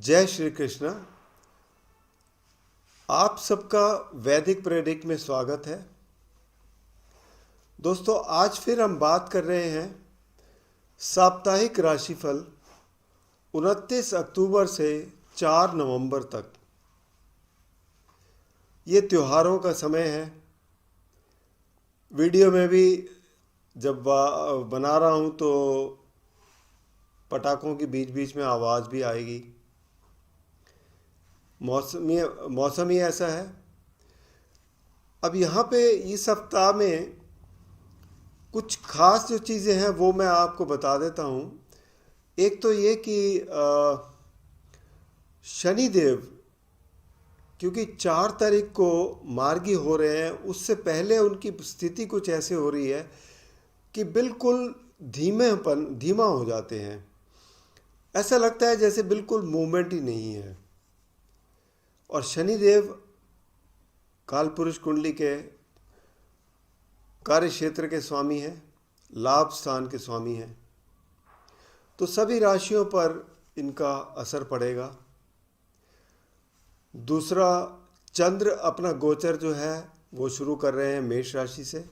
जय श्री कृष्ण। आप सबका वैदिक प्रेडिक्ट में स्वागत है। दोस्तों, आज फिर हम बात कर रहे हैं साप्ताहिक राशिफल 29 अक्टूबर से 4 नवंबर तक। ये त्योहारों का समय है। वीडियो में भी जब बना रहा हूँ तो पटाखों के बीच बीच में आवाज़ भी आएगी। मौसम ही ऐसा है। अब यहाँ पे इस सप्ताह में कुछ खास जो चीज़ें हैं वो मैं आपको बता देता हूँ। एक तो ये कि शनिदेव, क्योंकि 4 तारीख को मार्गी हो रहे हैं, उससे पहले उनकी स्थिति कुछ ऐसे हो रही है कि बिल्कुल धीमा हो जाते हैं। ऐसा लगता है जैसे बिल्कुल मूवमेंट ही नहीं है। और शनिदेव कालपुरुष कुंडली के कार्य क्षेत्र के स्वामी हैं, लाभ स्थान के स्वामी हैं, तो सभी राशियों पर इनका असर पड़ेगा। दूसरा, चंद्र अपना गोचर जो है वो शुरू कर रहे हैं मेष राशि से,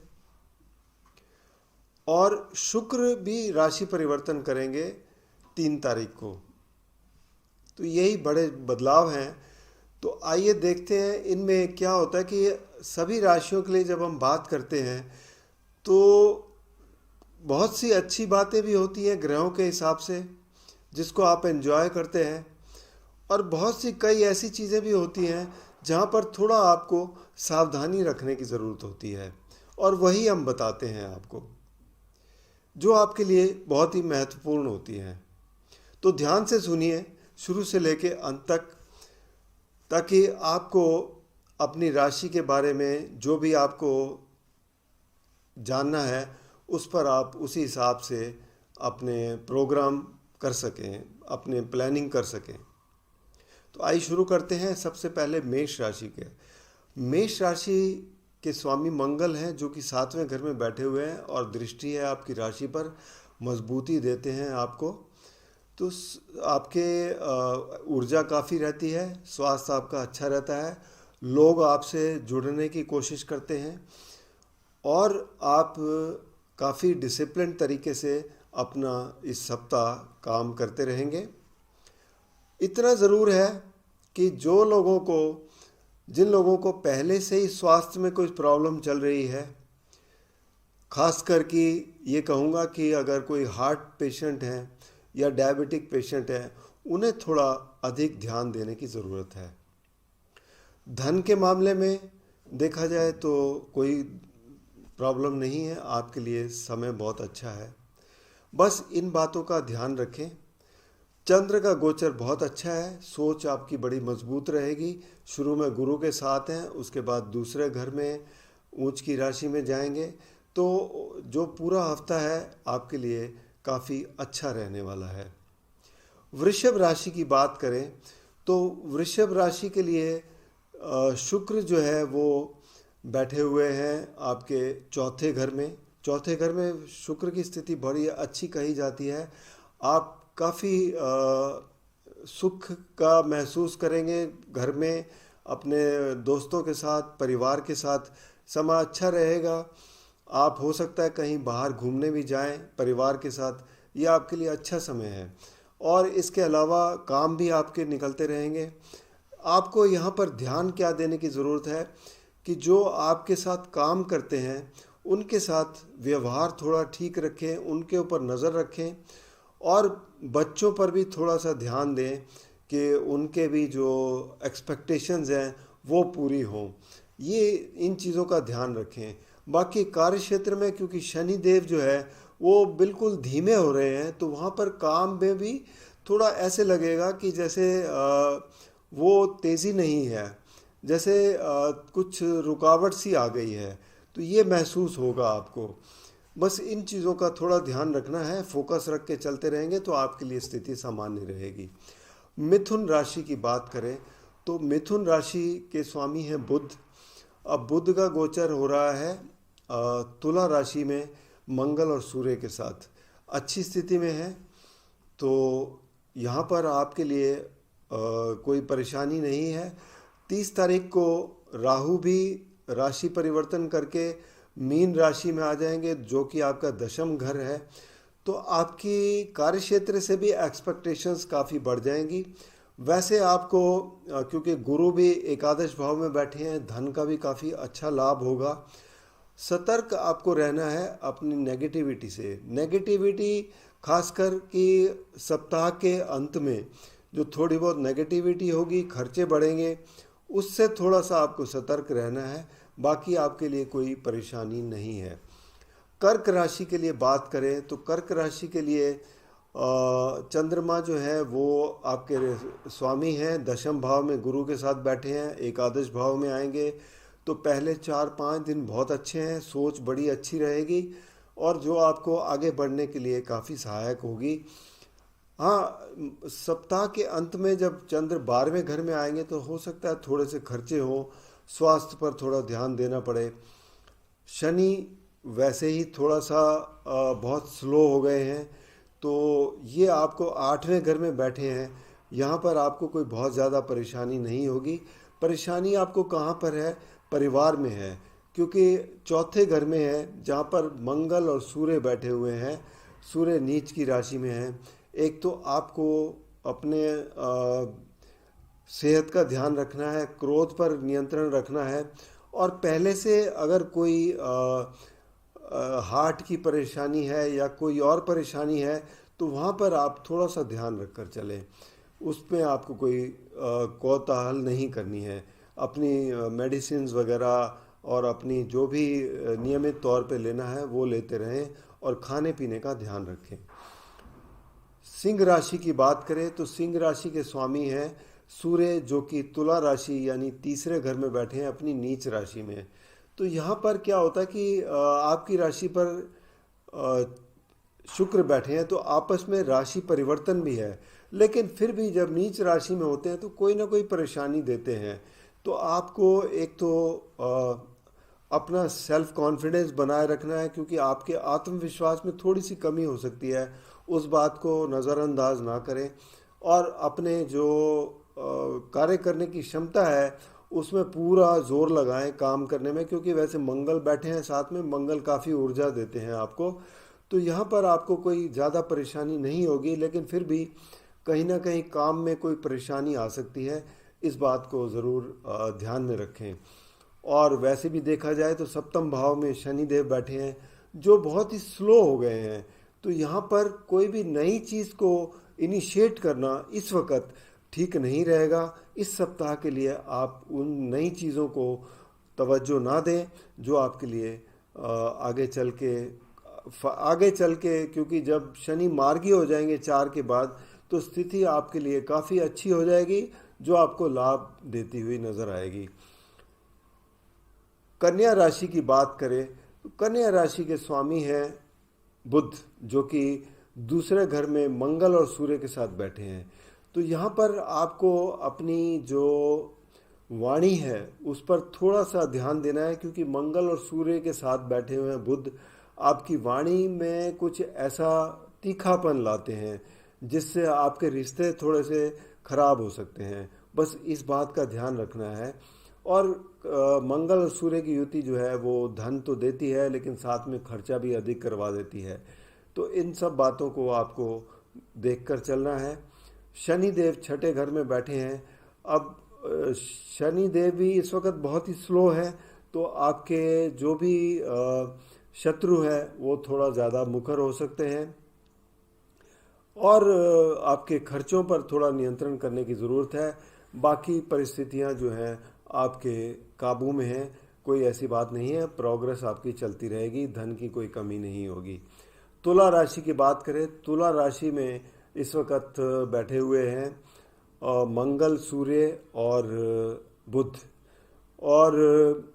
और शुक्र भी राशि परिवर्तन करेंगे 3 तारीख को। तो यही बड़े बदलाव हैं। तो आइए देखते हैं इनमें क्या होता है कि सभी राशियों के लिए जब हम बात करते हैं तो बहुत सी अच्छी बातें भी होती हैं ग्रहों के हिसाब से, जिसको आप एंजॉय करते हैं, और बहुत सी कई ऐसी चीज़ें भी होती हैं जहाँ पर थोड़ा आपको सावधानी रखने की ज़रूरत होती है, और वही हम बताते हैं आपको, जो आपके लिए बहुत ही महत्वपूर्ण होती हैं। तो ध्यान से सुनिए शुरू से लेके अंत तक, ताकि आपको अपनी राशि के बारे में जो भी आपको जानना है उस पर आप उसी हिसाब से अपने प्रोग्राम कर सकें, अपने प्लानिंग कर सकें। तो आइए शुरू करते हैं। सबसे पहले मेष राशि के। मेष राशि के स्वामी मंगल हैं, जो कि 7वें घर में बैठे हुए हैं, और दृष्टि है आपकी राशि पर, मजबूती देते हैं आपको। तो आपके ऊर्जा काफ़ी रहती है, स्वास्थ्य आपका अच्छा रहता है, लोग आपसे जुड़ने की कोशिश करते हैं, और आप काफ़ी डिसिप्लिन तरीके से अपना इस सप्ताह काम करते रहेंगे। इतना ज़रूर है कि जिन लोगों को पहले से ही स्वास्थ्य में कोई प्रॉब्लम चल रही है, खासकर कि ये कहूँगा कि अगर कोई हार्ट पेशेंट हैं या डायबिटिक पेशेंट हैं, उन्हें थोड़ा अधिक ध्यान देने की ज़रूरत है। धन के मामले में देखा जाए तो कोई प्रॉब्लम नहीं है, आपके लिए समय बहुत अच्छा है। बस इन बातों का ध्यान रखें। चंद्र का गोचर बहुत अच्छा है, सोच आपकी बड़ी मजबूत रहेगी। शुरू में गुरु के साथ हैं, उसके बाद दूसरे घर में ऊंच की राशि में जाएंगे। तो जो पूरा हफ्ता है आपके लिए काफ़ी अच्छा रहने वाला है। वृषभ राशि की बात करें तो वृषभ राशि के लिए शुक्र जो है वो बैठे हुए हैं आपके चौथे घर में शुक्र की स्थिति बड़ी अच्छी कही जाती है। आप काफ़ी सुख का महसूस करेंगे घर में, अपने दोस्तों के साथ, परिवार के साथ समय अच्छा रहेगा। आप हो सकता है कहीं बाहर घूमने भी जाएं परिवार के साथ, ये आपके लिए अच्छा समय है। और इसके अलावा काम भी आपके निकलते रहेंगे। आपको यहाँ पर ध्यान क्या देने की ज़रूरत है कि जो आपके साथ काम करते हैं उनके साथ व्यवहार थोड़ा ठीक रखें, उनके ऊपर नज़र रखें, और बच्चों पर भी थोड़ा सा ध्यान दें कि उनके भी जो एक्सपेक्टेशंस हैं वो पूरी हों। ये इन चीज़ों का ध्यान रखें। बाकी कार्य क्षेत्र में क्योंकि शनि देव जो है वो बिल्कुल धीमे हो रहे हैं, तो वहाँ पर काम में भी थोड़ा ऐसे लगेगा कि जैसे वो तेज़ी नहीं है, जैसे कुछ रुकावट सी आ गई है। तो ये महसूस होगा आपको। बस इन चीज़ों का थोड़ा ध्यान रखना है, फोकस रख के चलते रहेंगे तो आपके लिए स्थिति सामान्य रहेगी। मिथुन राशि की बात करें तो मिथुन राशि के स्वामी हैं बुध। अब बुध का गोचर हो रहा है तुला राशि में मंगल और सूर्य के साथ, अच्छी स्थिति में है। तो यहाँ पर आपके लिए कोई परेशानी नहीं है। 30 तारीख को राहु भी राशि परिवर्तन करके मीन राशि में आ जाएंगे, जो कि आपका दशम घर है। तो आपकी कार्य क्षेत्र से भी एक्सपेक्टेशंस काफ़ी बढ़ जाएंगी। वैसे आपको क्योंकि गुरु भी एकादश भाव में बैठे हैं, धन का भी काफ़ी अच्छा लाभ होगा। सतर्क आपको रहना है अपनी नेगेटिविटी से। नेगेटिविटी खासकर कि सप्ताह के अंत में जो थोड़ी बहुत नेगेटिविटी होगी, खर्चे बढ़ेंगे, उससे थोड़ा सा आपको सतर्क रहना है। बाकी आपके लिए कोई परेशानी नहीं है। कर्क राशि के लिए बात करें तो कर्क राशि के लिए चंद्रमा जो है वो आपके स्वामी हैं, दशम भाव में गुरु के साथ बैठे हैं, एकादश भाव में आएंगे। तो पहले 4-5 दिन बहुत अच्छे हैं, सोच बड़ी अच्छी रहेगी और जो आपको आगे बढ़ने के लिए काफ़ी सहायक होगी। हाँ, सप्ताह के अंत में जब चंद्र 12वें घर में आएंगे तो हो सकता है थोड़े से खर्चे हो, स्वास्थ्य पर थोड़ा ध्यान देना पड़े। शनि वैसे ही थोड़ा सा बहुत स्लो हो गए हैं, तो ये आपको 8वें घर में बैठे हैं। यहाँ पर आपको कोई बहुत ज़्यादा परेशानी नहीं होगी। परेशानी आपको कहाँ पर है? परिवार में है, क्योंकि चौथे घर में है जहाँ पर मंगल और सूर्य बैठे हुए हैं। सूर्य नीच की राशि में है। एक तो आपको अपने सेहत का ध्यान रखना है, क्रोध पर नियंत्रण रखना है, और पहले से अगर कोई हार्ट की परेशानी है या कोई और परेशानी है तो वहाँ पर आप थोड़ा सा ध्यान रखकर चलें। उसमें आपको कोई कोताहल नहीं करनी है। अपनी मेडिसिन्स वगैरह और अपनी जो भी नियमित तौर पे लेना है वो लेते रहें और खाने पीने का ध्यान रखें। सिंह राशि की बात करें तो सिंह राशि के स्वामी हैं सूर्य, जो कि तुला राशि यानी तीसरे घर में बैठे हैं अपनी नीच राशि में। तो यहाँ पर क्या होता है कि आपकी राशि पर शुक्र बैठे हैं, तो आपस में राशि परिवर्तन भी है, लेकिन फिर भी जब नीच राशि में होते हैं तो कोई ना कोई परेशानी देते हैं। तो आपको एक तो अपना सेल्फ कॉन्फिडेंस बनाए रखना है, क्योंकि आपके आत्मविश्वास में थोड़ी सी कमी हो सकती है, उस बात को नज़रअंदाज ना करें। और अपने जो कार्य करने की क्षमता है उसमें पूरा जोर लगाएं काम करने में, क्योंकि वैसे मंगल बैठे हैं साथ में, मंगल काफ़ी ऊर्जा देते हैं आपको। तो यहाँ पर आपको कोई ज़्यादा परेशानी नहीं होगी, लेकिन फिर भी कहीं ना कहीं काम में कोई परेशानी आ सकती है, इस बात को ज़रूर ध्यान में रखें। और वैसे भी देखा जाए तो सप्तम भाव में शनि देव बैठे हैं जो बहुत ही स्लो हो गए हैं। तो यहाँ पर कोई भी नई चीज़ को इनिशिएट करना इस वक्त ठीक नहीं रहेगा। इस सप्ताह के लिए आप उन नई चीज़ों को तवज्जो ना दें जो आपके लिए आगे चल के क्योंकि जब शनि मार्गी हो जाएंगे 4 के बाद तो स्थिति आपके लिए काफ़ी अच्छी हो जाएगी, जो आपको लाभ देती हुई नज़र आएगी। कन्या राशि की बात करें तो कन्या राशि के स्वामी हैं बुध, जो कि दूसरे घर में मंगल और सूर्य के साथ बैठे हैं। तो यहाँ पर आपको अपनी जो वाणी है उस पर थोड़ा सा ध्यान देना है, क्योंकि मंगल और सूर्य के साथ बैठे हुए हैं बुध आपकी वाणी में कुछ ऐसा तीखापन लाते हैं जिससे आपके रिश्ते थोड़े से खराब हो सकते हैं। बस इस बात का ध्यान रखना है। और मंगल और सूर्य की युति जो है वो धन तो देती है, लेकिन साथ में खर्चा भी अधिक करवा देती है। तो इन सब बातों को आपको देखकर चलना है। शनि देव छठे घर में बैठे हैं। अब शनि देव भी इस वक्त बहुत ही स्लो है, तो आपके जो भी शत्रु है वो थोड़ा ज़्यादा मुखर हो सकते हैं, और आपके खर्चों पर थोड़ा नियंत्रण करने की ज़रूरत है। बाकी परिस्थितियां जो हैं आपके काबू में हैं, कोई ऐसी बात नहीं है, प्रोग्रेस आपकी चलती रहेगी, धन की कोई कमी नहीं होगी। तुला राशि की बात करें, तुला राशि में इस वक्त बैठे हुए हैं मंगल, सूर्य और बुध, और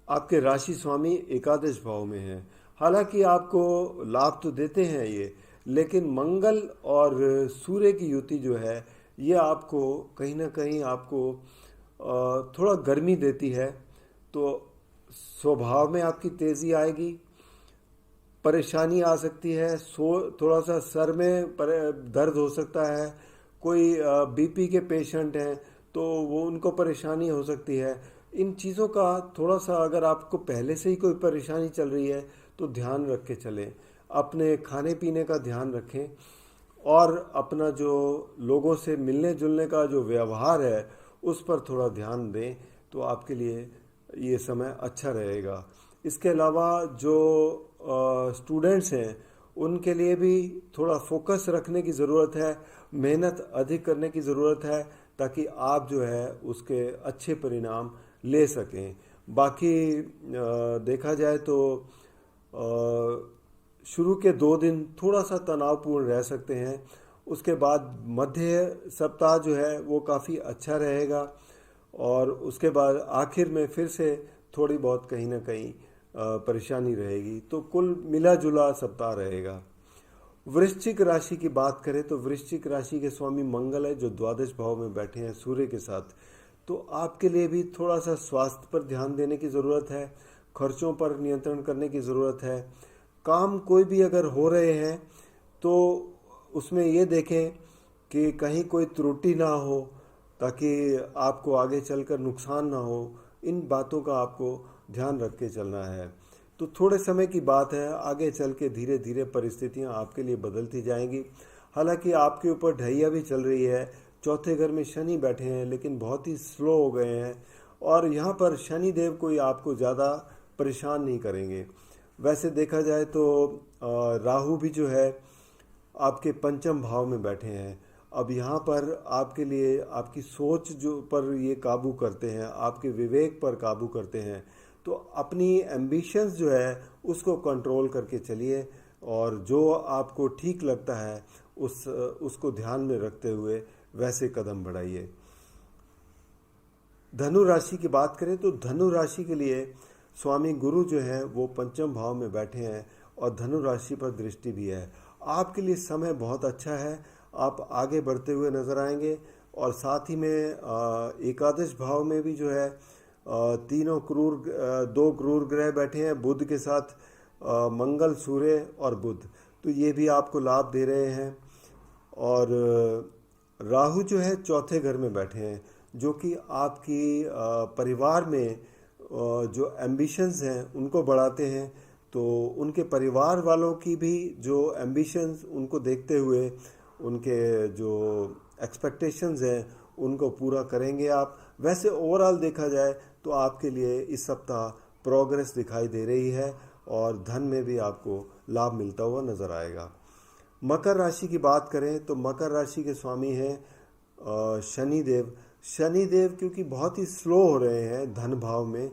आपके राशि स्वामी एकादश भाव में हैं। हालांकि आपको लाभ तो देते हैं ये, लेकिन मंगल और सूर्य की युति जो है ये आपको कहीं ना कहीं आपको थोड़ा गर्मी देती है। तो स्वभाव में आपकी तेज़ी आएगी, परेशानी आ सकती है, थोड़ा सा सर में दर्द हो सकता है, कोई बीपी के पेशेंट हैं तो वो उनको परेशानी हो सकती है। इन चीज़ों का थोड़ा सा, अगर आपको पहले से ही कोई परेशानी चल रही है तो ध्यान रख के चलें। अपने खाने पीने का ध्यान रखें और अपना जो लोगों से मिलने जुलने का जो व्यवहार है उस पर थोड़ा ध्यान दें, तो आपके लिए ये समय अच्छा रहेगा। इसके अलावा जो स्टूडेंट्स हैं उनके लिए भी थोड़ा फोकस रखने की ज़रूरत है, मेहनत अधिक करने की ज़रूरत है, ताकि आप जो है उसके अच्छे परिणाम ले सकें। बाकी देखा जाए तो शुरू के 2 दिन थोड़ा सा तनावपूर्ण रह सकते हैं, उसके बाद मध्य सप्ताह जो है वो काफ़ी अच्छा रहेगा, और उसके बाद आखिर में फिर से थोड़ी बहुत कहीं ना कहीं परेशानी रहेगी। तो कुल मिला जुला सप्ताह रहेगा। वृश्चिक राशि की बात करें तो वृश्चिक राशि के स्वामी मंगल है, जो द्वादश भाव में बैठे हैं सूर्य के साथ। तो आपके लिए भी थोड़ा सा स्वास्थ्य पर ध्यान देने की ज़रूरत है, खर्चों पर नियंत्रण करने की ज़रूरत है। काम कोई भी अगर हो रहे हैं तो उसमें ये देखें कि कहीं कोई त्रुटि ना हो, ताकि आपको आगे चलकर नुकसान ना हो। इन बातों का आपको ध्यान रख के चलना है। तो थोड़े समय की बात है, आगे चल के धीरे धीरे परिस्थितियां आपके लिए बदलती जाएंगी। हालांकि आपके ऊपर ढैया भी चल रही है, चौथे घर में शनि बैठे हैं लेकिन बहुत ही स्लो हो गए हैं, और यहाँ पर शनि देव कोई आपको ज़्यादा परेशान नहीं करेंगे। वैसे देखा जाए तो राहु भी जो है आपके पंचम भाव में बैठे हैं। अब यहाँ पर आपके लिए आपकी सोच जो पर ये काबू करते हैं, आपके विवेक पर काबू करते हैं। तो अपनी एम्बिशंस जो है उसको कंट्रोल करके चलिए, और जो आपको ठीक लगता है उसको ध्यान में रखते हुए वैसे कदम बढ़ाइए। धनु राशि की बात करें तो धनु राशि के लिए स्वामी गुरु जो है वो पंचम भाव में बैठे हैं, और धनु राशि पर दृष्टि भी है। आपके लिए समय बहुत अच्छा है, आप आगे बढ़ते हुए नजर आएंगे। और साथ ही में एकादश भाव में भी जो है दो क्रूर ग्रह बैठे हैं बुध के साथ, मंगल, सूर्य और बुध। तो ये भी आपको लाभ दे रहे हैं। और राहु जो है चौथे घर में बैठे हैं, जो कि आपकी परिवार में जो एम्बिशंस हैं उनको बढ़ाते हैं। तो उनके परिवार वालों की भी जो एम्बिशंस, उनको देखते हुए उनके जो एक्सपेक्टेशंस हैं उनको पूरा करेंगे आप। वैसे ओवरऑल देखा जाए तो आपके लिए इस सप्ताह प्रोग्रेस दिखाई दे रही है, और धन में भी आपको लाभ मिलता हुआ नजर आएगा। मकर राशि की बात करें तो मकर राशि के स्वामी हैं शनिदेव। शनिदेव क्योंकि बहुत ही स्लो हो रहे हैं धन भाव में,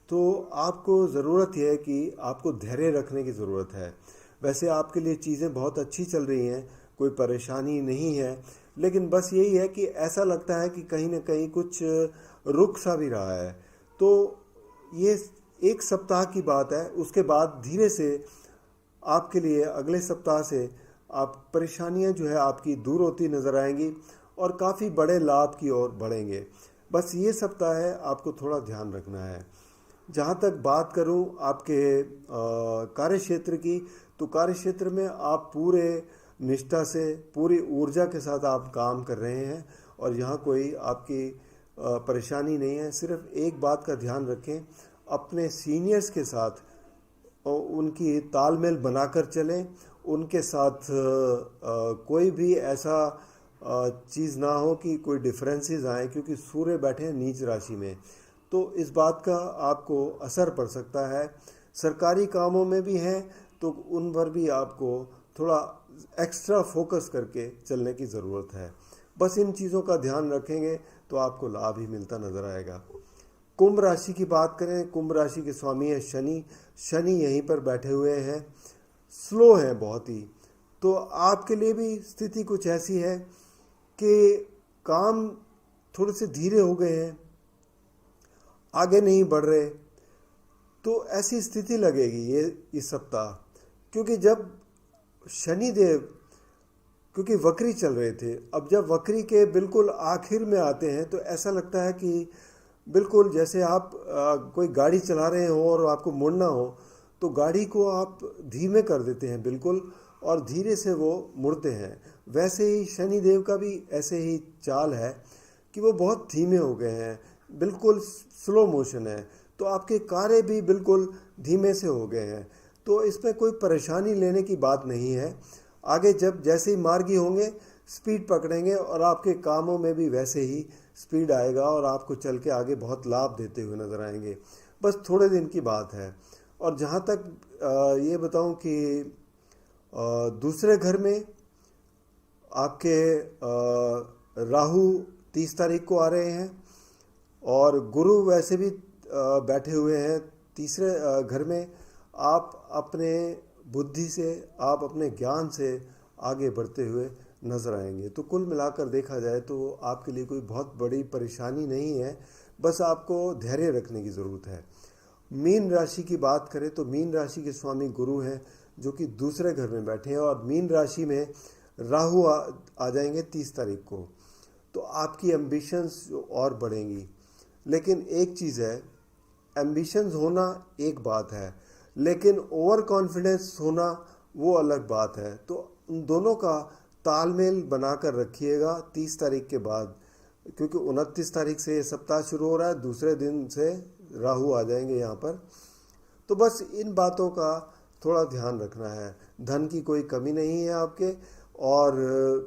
तो आपको ज़रूरत यह है कि आपको धैर्य रखने की ज़रूरत है। वैसे आपके लिए चीज़ें बहुत अच्छी चल रही हैं, कोई परेशानी नहीं है, लेकिन बस यही है कि ऐसा लगता है कि कहीं ना कहीं कुछ रुक सा भी रहा है। तो ये एक सप्ताह की बात है, उसके बाद धीरे से आपके लिए अगले सप्ताह से आप परेशानियां जो है आपकी दूर होती नज़र आएंगी, और काफ़ी बड़े लाभ की ओर बढ़ेंगे। बस ये सप्ताह है, आपको थोड़ा ध्यान रखना है। जहाँ तक बात करूँ आपके कार्य क्षेत्र की, तो कार्य क्षेत्र में आप पूरे निष्ठा से, पूरी ऊर्जा के साथ आप काम कर रहे हैं, और यहाँ कोई आपकी परेशानी नहीं है। सिर्फ एक बात का ध्यान रखें, अपने सीनियर्स के साथ उनकी तालमेल बनाकर चलें। उनके साथ कोई भी ऐसा चीज़ ना हो कि कोई डिफरेंसेस आए, क्योंकि सूर्य बैठे हैं नीच राशि में, तो इस बात का आपको असर पड़ सकता है। सरकारी कामों में भी हैं तो उन पर भी आपको थोड़ा एक्स्ट्रा फोकस करके चलने की ज़रूरत है। बस इन चीज़ों का ध्यान रखेंगे तो आपको लाभ ही मिलता नज़र आएगा। कुंभ राशि की बात करें, कुंभ राशि के स्वामी है शनि। शनि यहीं पर बैठे हुए हैं, स्लो हैं बहुत ही। तो आपके लिए भी स्थिति कुछ ऐसी है कि काम थोड़े से धीरे हो गए हैं, आगे नहीं बढ़ रहे। तो ऐसी स्थिति लगेगी ये इस सप्ताह, क्योंकि जब शनिदेव क्योंकि वक्री चल रहे थे, अब जब वक्री के बिल्कुल आखिर में आते हैं तो ऐसा लगता है कि बिल्कुल जैसे आप कोई गाड़ी चला रहे हो और आपको मुड़ना हो, तो गाड़ी को आप धीमे कर देते हैं बिल्कुल, और धीरे से वो मुड़ते हैं। वैसे ही शनि देव का भी ऐसे ही चाल है कि वो बहुत धीमे हो गए हैं, बिल्कुल स्लो मोशन है, तो आपके कार्य भी बिल्कुल धीमे से हो गए हैं। तो इसमें कोई परेशानी लेने की बात नहीं है। आगे जब जैसे ही मार्गी होंगे स्पीड पकड़ेंगे और आपके कामों में भी वैसे ही स्पीड आएगा और आपको चल के आगे बहुत लाभ देते हुए नज़र आएंगे। बस थोड़े दिन की बात है। और जहाँ तक ये बताऊं कि दूसरे घर में आपके राहु 30 तारीख को आ रहे हैं और गुरु वैसे भी बैठे हुए हैं तीसरे घर में। आप अपने बुद्धि से, आप अपने ज्ञान से आगे बढ़ते हुए नज़र आएंगे। तो कुल मिलाकर देखा जाए तो आपके लिए कोई बहुत बड़ी परेशानी नहीं है, बस आपको धैर्य रखने की ज़रूरत है। मीन राशि की बात करें तो मीन राशि के स्वामी गुरु हैं जो कि दूसरे घर में बैठे हैं और मीन राशि में राहु आ जाएंगे 30 तारीख को। तो आपकी एम्बिशंस और बढ़ेंगी। लेकिन एक चीज़ है, एम्बिशंस होना एक बात है, लेकिन ओवर कॉन्फिडेंस होना वो अलग बात है। तो उन दोनों का तालमेल बनाकर रखिएगा 30 तारीख के बाद, क्योंकि 29 तारीख से ये सप्ताह शुरू हो रहा है, दूसरे दिन से राहु आ जाएंगे यहाँ पर। तो बस इन बातों का थोड़ा ध्यान रखना है। धन की कोई कमी नहीं है आपके। और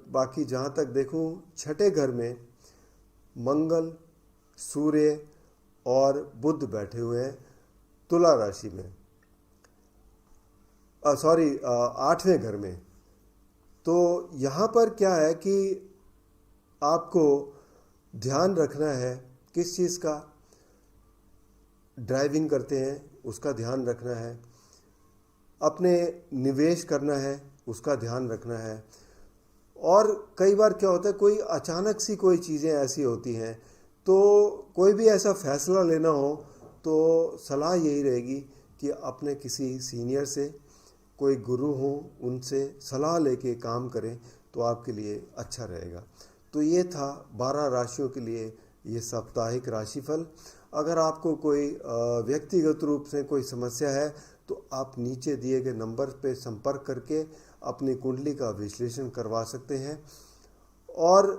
बाकी जहाँ तक देखूँ, छठे घर में मंगल, सूर्य और बुध बैठे हुए हैं तुला राशि में, सॉरी 8वें घर में। तो यहाँ पर क्या है कि आपको ध्यान रखना है किस चीज़ का, ड्राइविंग करते हैं उसका ध्यान रखना है, अपने निवेश करना है उसका ध्यान रखना है। और कई बार क्या होता है, कोई अचानक सी कोई चीज़ें ऐसी होती हैं, तो कोई भी ऐसा फैसला लेना हो तो सलाह यही रहेगी कि अपने किसी सीनियर से, कोई गुरु हो, उनसे सलाह लेके काम करें तो आपके लिए अच्छा रहेगा। तो ये था 12 राशियों के लिए ये साप्ताहिक राशिफल। अगर आपको कोई व्यक्तिगत रूप से कोई समस्या है तो आप नीचे दिए गए नंबर पे संपर्क करके अपनी कुंडली का विश्लेषण करवा सकते हैं। और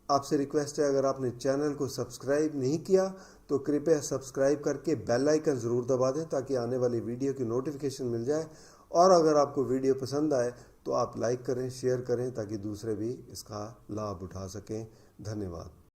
आपसे रिक्वेस्ट है, अगर आपने चैनल को सब्सक्राइब नहीं किया तो कृपया सब्सक्राइब करके बेल आइकन ज़रूर दबा दें ताकि आने वाली वीडियो की नोटिफिकेशन मिल जाए। और अगर आपको वीडियो पसंद आए तो आप लाइक करें, शेयर करें ताकि दूसरे भी इसका लाभ उठा सकें। धन्यवाद।